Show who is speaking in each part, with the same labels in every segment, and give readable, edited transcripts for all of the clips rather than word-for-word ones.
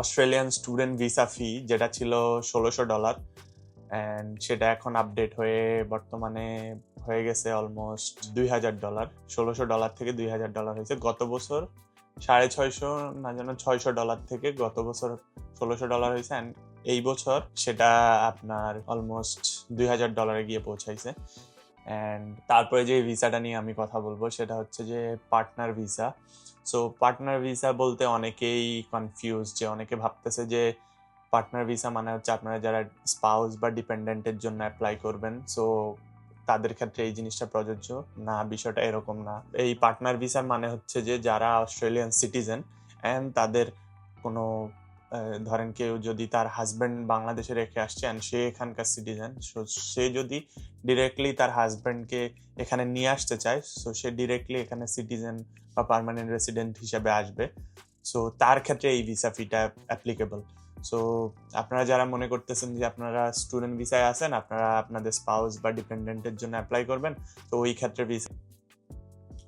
Speaker 1: Australian student visa ফি যেটা ছিল $1600 and সেটা এখন আপডেট হয়ে বর্তমানে হয়ে গেছে অলমোস্ট $2000। $1600 থেকে $2000 হয়েছে। গত বছর 650 না যেন $600 থেকে গত বছর $1600 হয়েছে অ্যান্ড এই বছর সেটা আপনার অলমোস্ট $2000 গিয়ে পৌঁছাইছে। অ্যান্ড তারপরে যে ভিসাটা নিয়ে আমি কথা বলবো সেটা হচ্ছে যে partner visa. So partner visa বলতে অনেকেই কনফিউজ, যে অনেকে ভাবতেছে যে পার্টনার ভিসা মানে হচ্ছে আপনারা যারা স্পাউস বা ডিপেন্ডেন্টের জন্য অ্যাপ্লাই করবেন, সো তাদের ক্ষেত্রে এই জিনিসটা প্রযোজ্য না। বিষয়টা এরকম না। এই পার্টনার ভিসা মানে হচ্ছে যে যারা অস্ট্রেলিয়ান সিটিজেন অ্যান্ড তাদের কোনো ধরেন কেউ যদি তার হাজব্যান্ড বাংলাদেশে রেখে আসছে অ্যান্ড সে এখানকার সিটিজেন, সে যদি ডিরেক্টলি তার হাজব্যান্ডকে এখানে নিয়ে আসতে চায়, সো সে ডিরেক্টলি এখানে সিটিজেন বা পার্মানেন্ট রেসিডেন্ট হিসেবে আসবে। সো তার ক্ষেত্রে এই ভিসা ফিটা অ্যাপ্লিকেবল। সো আপনারা যারা মনে করতেছেন যে আপনারা স্টুডেন্ট ভিসায় আছেন, আপনারা আপনাদের স্পাউস বা ডিপেন্ডেন্টের জন্য অ্যাপ্লাই করবেন, তো ওই ক্ষেত্রে ভিসা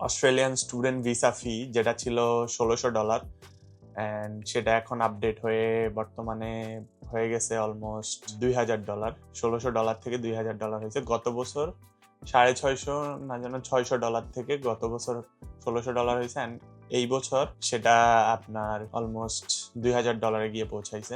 Speaker 1: অস্ট্রেলিয়ান স্টুডেন্ট ভিসা ফি যেটা ছিল $1600 অ্যান্ড সেটা এখন আপডেট হয়ে বর্তমানে হয়ে গেছে অলমোস্ট $2000। $1600 থেকে $2000 হয়েছে। গত বছর 650 না যেন $600 থেকে গত বছর $1600 হয়েছে অ্যান্ড এই বছর সেটা আপনার অলমোস্ট $2000 গিয়ে পৌঁছাইছে।